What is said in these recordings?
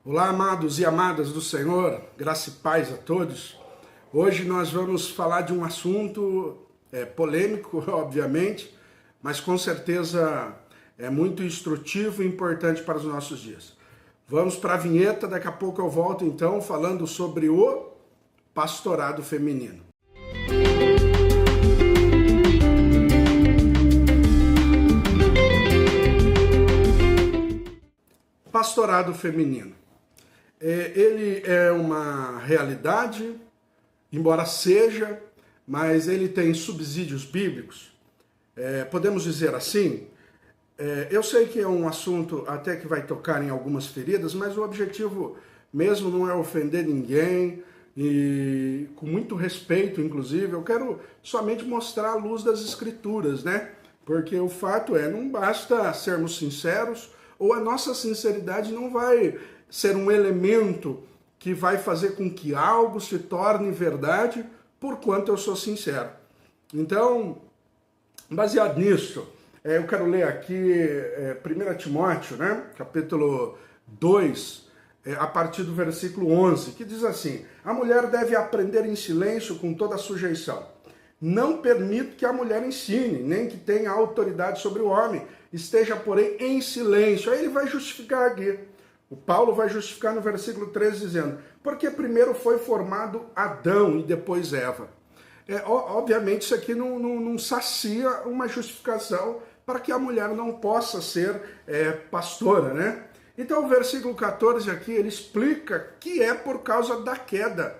Olá, amados e amadas do Senhor, graça e paz a todos. Hoje nós vamos falar de um assunto polêmico, obviamente, mas com certeza é muito instrutivo e importante para os nossos dias. Vamos para a vinheta, daqui a pouco eu volto então falando sobre o pastorado feminino. Pastorado feminino. Ele é uma realidade, embora seja, mas ele tem subsídios bíblicos. Podemos dizer assim, eu sei que é um assunto até que vai tocar em algumas feridas, mas o objetivo mesmo não é ofender ninguém, e com muito respeito, inclusive, eu quero somente mostrar a luz das Escrituras, né? Porque o fato não basta sermos sinceros, ou a nossa sinceridade não vai ser um elemento que vai fazer com que algo se torne verdade por quanto eu sou sincero. Então, baseado nisso, eu quero ler aqui 1 Timóteo, né, capítulo 2, a partir do versículo 11, que diz assim: a mulher deve aprender em silêncio com toda a sujeição. Não permito que a mulher ensine, nem que tenha autoridade sobre o homem, esteja, porém, em silêncio. Aí ele vai justificar aqui. O Paulo vai justificar no versículo 13, dizendo: porque primeiro foi formado Adão e depois Eva. Obviamente, isso aqui não sacia uma justificação para que a mulher não possa ser pastora, né? Então, o versículo 14 aqui, ele explica que é por causa da queda.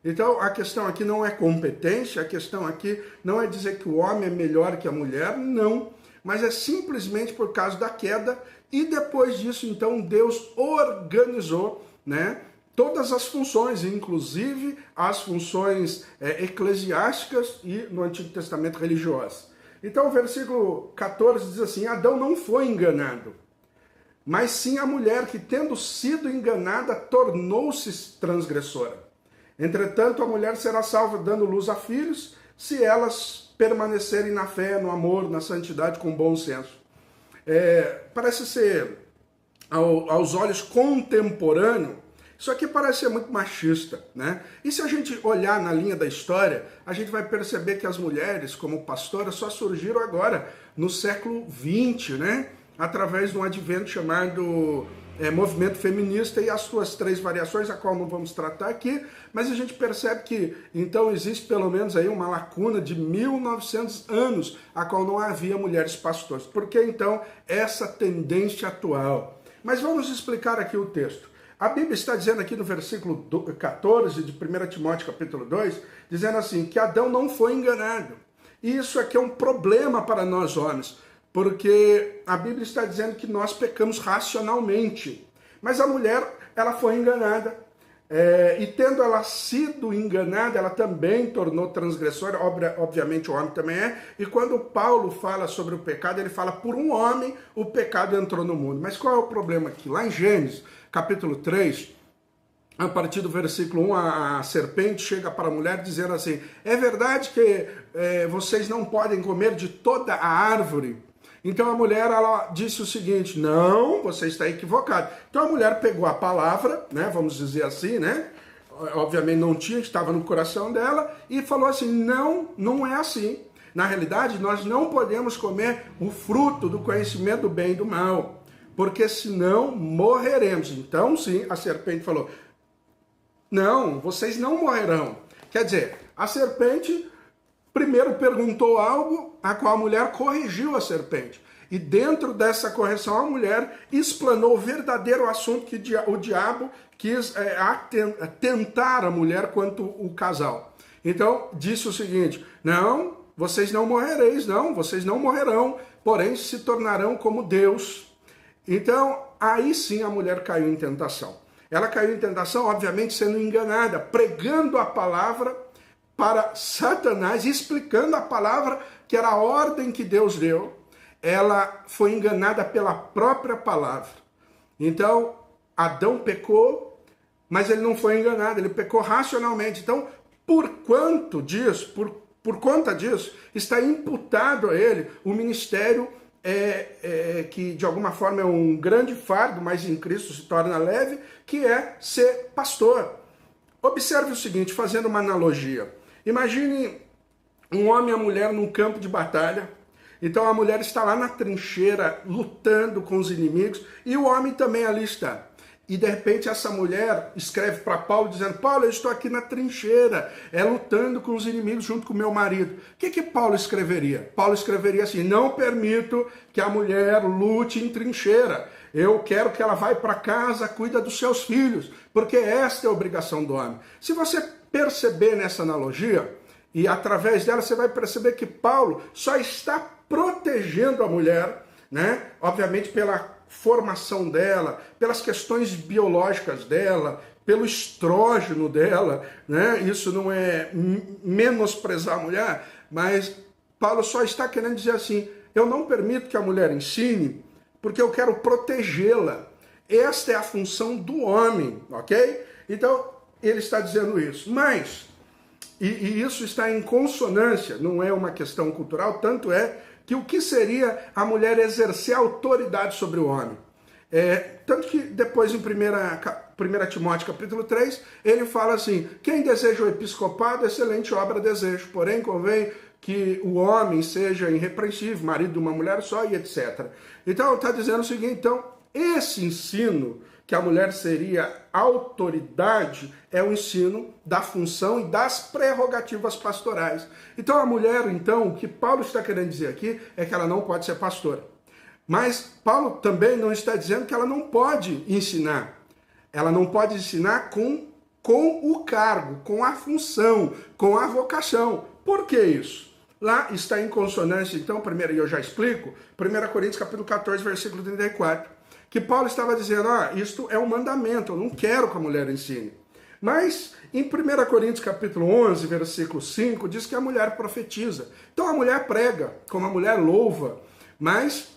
Então, a questão aqui não é competência, a questão aqui não é dizer que o homem é melhor que a mulher, não. Mas é simplesmente por causa da queda, e depois disso, então, Deus organizou, né, todas as funções, inclusive as funções eclesiásticas e, no Antigo Testamento, religiosas. Então, o versículo 14 diz assim: Adão não foi enganado, mas sim a mulher que, tendo sido enganada, tornou-se transgressora. Entretanto, a mulher será salva dando luz a filhos, se elas permanecerem na fé, no amor, na santidade, com bom senso. Parece ser, aos olhos contemporâneos, isso aqui parece ser muito machista, né? E se a gente olhar na linha da história, a gente vai perceber que as mulheres, como pastoras, só surgiram agora, no século XX, né? Através de um advento chamado movimento feminista e as suas três variações, a qual não vamos tratar aqui, mas a gente percebe que, então, existe pelo menos aí uma lacuna de 1900 anos, a qual não havia mulheres pastores. Por que, então, essa tendência atual? Mas vamos explicar aqui o texto. A Bíblia está dizendo aqui no versículo 14 de 1 Timóteo capítulo 2, dizendo assim, que Adão não foi enganado. E isso aqui é um problema para nós homens, porque a Bíblia está dizendo que nós pecamos racionalmente. Mas a mulher, ela foi enganada. E tendo ela sido enganada, ela também tornou transgressora. Obviamente o homem também é. E quando Paulo fala sobre o pecado, ele fala: por um homem o pecado entrou no mundo. Mas qual é o problema aqui? Lá em Gênesis, capítulo 3, a partir do versículo 1, a serpente chega para a mulher dizendo assim: é verdade que vocês não podem comer de toda a árvore? Então a mulher, ela disse o seguinte: não, você está equivocado. Então a mulher pegou a palavra, né, vamos dizer assim, né, obviamente não tinha, estava no coração dela, e falou assim: não, não é assim. Na realidade, nós não podemos comer o fruto do conhecimento do bem e do mal, porque senão morreremos. Então sim, a serpente falou: não, vocês não morrerão. Quer dizer, a serpente primeiro perguntou algo, a qual a mulher corrigiu a serpente. E dentro dessa correção, a mulher explanou o verdadeiro assunto que o diabo quis tentar a mulher quanto o casal. Então, disse o seguinte: não, vocês não morrereis, não, vocês não morrerão, porém se tornarão como Deus. Então, aí sim a mulher caiu em tentação. Ela caiu em tentação, obviamente, sendo enganada, pregando a palavra para Satanás, explicando a palavra que era a ordem que Deus deu. Ela foi enganada pela própria palavra. Então, Adão pecou, mas ele não foi enganado, ele pecou racionalmente. Então, por conta disso, está imputado a ele o ministério que de alguma forma é um grande fardo, mas em Cristo se torna leve, que é ser pastor. Observe o seguinte, fazendo uma analogia. Imagine um homem e uma mulher num campo de batalha. Então a mulher está lá na trincheira, lutando com os inimigos, e o homem também ali está. E de repente essa mulher escreve para Paulo dizendo: Paulo, eu estou aqui na trincheira, lutando com os inimigos junto com meu marido. O que Paulo escreveria? Paulo escreveria assim: não permito que a mulher lute em trincheira. Eu quero que ela vá para casa, cuida dos seus filhos, porque esta é a obrigação do homem. Se você perceber nessa analogia, e através dela você vai perceber que Paulo só está protegendo a mulher, né? Obviamente pela formação dela, pelas questões biológicas dela, pelo estrógeno dela, né? Isso não é menosprezar a mulher, mas Paulo só está querendo dizer assim: eu não permito que a mulher ensine, porque eu quero protegê-la. Esta é a função do homem, ok? Então, ele está dizendo isso. Mas, e isso está em consonância, não é uma questão cultural, tanto é que o que seria a mulher exercer autoridade sobre o homem. Tanto que depois em 1 Timóteo capítulo 3, ele fala assim: quem deseja o episcopado, excelente obra desejo, porém convém que o homem seja irrepreensível, marido de uma mulher só e etc. Então está dizendo o seguinte, então, esse ensino que a mulher seria autoridade é o ensino da função e das prerrogativas pastorais. Então a mulher, então, o que Paulo está querendo dizer aqui é que ela não pode ser pastora. Mas Paulo também não está dizendo que ela não pode ensinar. Ela não pode ensinar com o cargo, com a função, com a vocação. Por que isso? Lá está em consonância, então, primeiro, e eu já explico, 1 Coríntios capítulo 14, versículo 34. Que Paulo estava dizendo: isto é um mandamento, eu não quero que a mulher ensine. Mas em 1 Coríntios capítulo 11, versículo 5, diz que a mulher profetiza. Então a mulher prega, como a mulher louva. Mas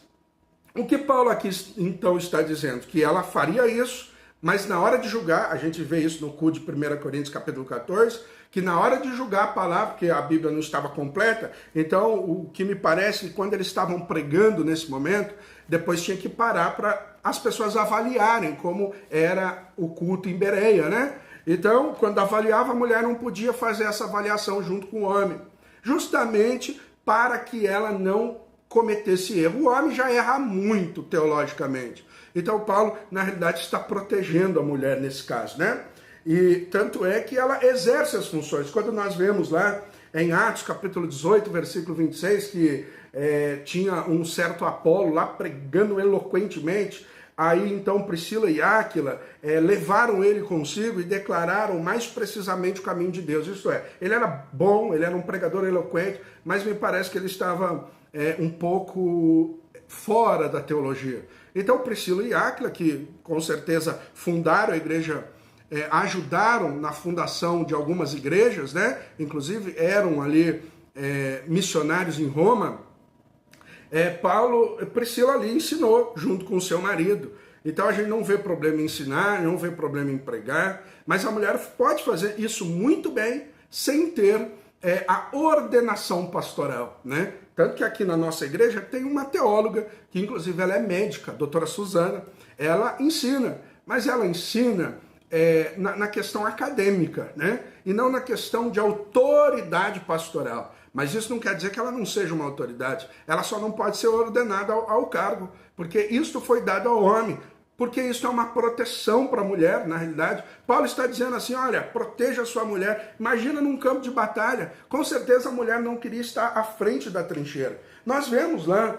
o que Paulo aqui então está dizendo? Que ela faria isso, mas na hora de julgar, a gente vê isso no culto de 1 Coríntios capítulo 14, que na hora de julgar a palavra, porque a Bíblia não estava completa, então o que me parece que quando eles estavam pregando nesse momento, depois tinha que parar para as pessoas avaliarem como era o culto em Bereia, né? Então, quando avaliava, a mulher não podia fazer essa avaliação junto com o homem, justamente para que ela não cometesse erro. O homem já erra muito teologicamente. Então, Paulo, na realidade, está protegendo a mulher nesse caso, né? E tanto é que ela exerce as funções. Quando nós vemos lá em Atos capítulo 18, versículo 26, que tinha um certo Apolo lá pregando eloquentemente, aí então Priscila e Áquila levaram ele consigo e declararam mais precisamente o caminho de Deus. Isto é, ele era bom, ele era um pregador eloquente, mas me parece que ele estava um pouco fora da teologia. Então Priscila e Áquila, que com certeza fundaram a igreja, ajudaram na fundação de algumas igrejas, né? Inclusive eram ali missionários em Roma. Priscila ali ensinou junto com o seu marido. Então a gente não vê problema em ensinar, não vê problema em pregar, mas a mulher pode fazer isso muito bem sem ter a ordenação pastoral, né? Tanto que aqui na nossa igreja tem uma teóloga, que inclusive ela é médica, a doutora Suzana, ela ensina, mas ela ensina na questão acadêmica, né? E não na questão de autoridade pastoral. Mas isso não quer dizer que ela não seja uma autoridade. Ela só não pode ser ordenada ao cargo, porque isto foi dado ao homem, porque isso é uma proteção para a mulher, na realidade. Paulo está dizendo assim, olha, proteja a sua mulher. Imagina num campo de batalha, com certeza a mulher não queria estar à frente da trincheira. Nós vemos lá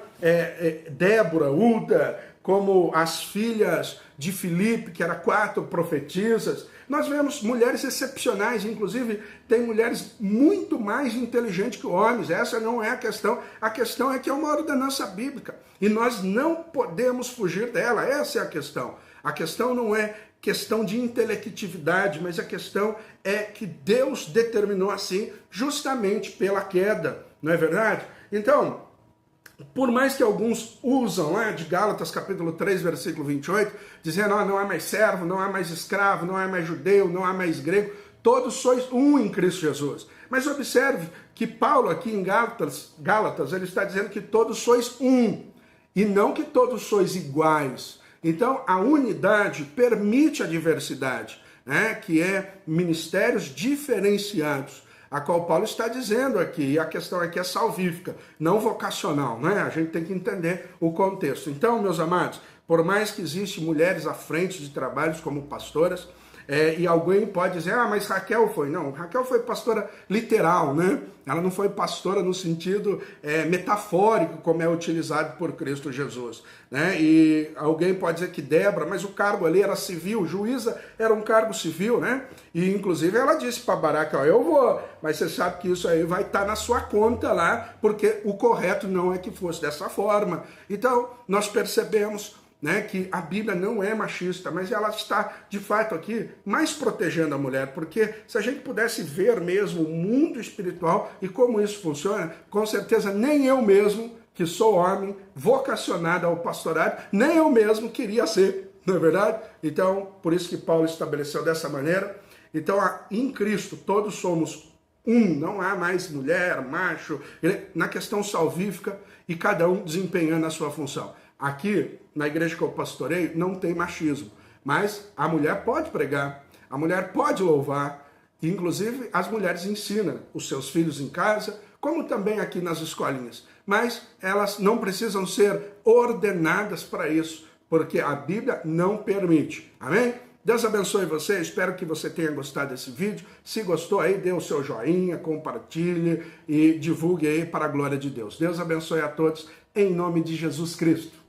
Débora, Uda, como as filhas de Filipe, que eram 4 profetisas. Nós vemos mulheres excepcionais, inclusive tem mulheres muito mais inteligentes que homens. Essa não é a questão. A questão é que é uma ordenança bíblica e nós não podemos fugir dela. Essa é a questão. A questão não é questão de intelectividade, mas a questão é que Deus determinou assim justamente pela queda, não é verdade? Então, por mais que alguns usam de Gálatas capítulo 3, versículo 28, dizendo, não há mais servo, não há mais escravo, não há mais judeu, não há mais grego, todos sois um em Cristo Jesus. Mas observe que Paulo aqui em Gálatas, ele está dizendo que todos sois um. e não que todos sois iguais. Então, a unidade permite a diversidade, né? Que é ministérios diferenciados, a qual Paulo está dizendo aqui, e a questão aqui é salvífica, não vocacional, né? A gente tem que entender o contexto. Então, meus amados, por mais que existem mulheres à frente de trabalhos como pastoras, e alguém pode dizer, mas Raquel foi. Não, Raquel foi pastora literal, né? Ela não foi pastora no sentido metafórico, como é utilizado por Cristo Jesus, né? E alguém pode dizer que Débora, mas o cargo ali era civil, juíza era um cargo civil, né? E inclusive ela disse para Baraque, eu vou, mas você sabe que isso aí vai estar na sua conta lá, porque o correto não é que fosse dessa forma. Então, nós percebemos, né, que a Bíblia não é machista, mas ela está, de fato, aqui mais protegendo a mulher, porque se a gente pudesse ver mesmo o mundo espiritual e como isso funciona, com certeza nem eu mesmo, que sou homem, vocacionado ao pastorado, nem eu mesmo queria ser, não é verdade? Então, por isso que Paulo estabeleceu dessa maneira. Então, em Cristo, todos somos um, não há mais mulher, macho, na questão salvífica, e cada um desempenhando a sua função. Aqui, na igreja que eu pastorei, não tem machismo, mas a mulher pode pregar, a mulher pode louvar, inclusive as mulheres ensinam os seus filhos em casa, como também aqui nas escolinhas, mas elas não precisam ser ordenadas para isso, porque a Bíblia não permite, amém? Deus abençoe você, espero que você tenha gostado desse vídeo. Se gostou aí, dê o seu joinha, compartilhe e divulgue aí para a glória de Deus. Deus abençoe a todos, em nome de Jesus Cristo.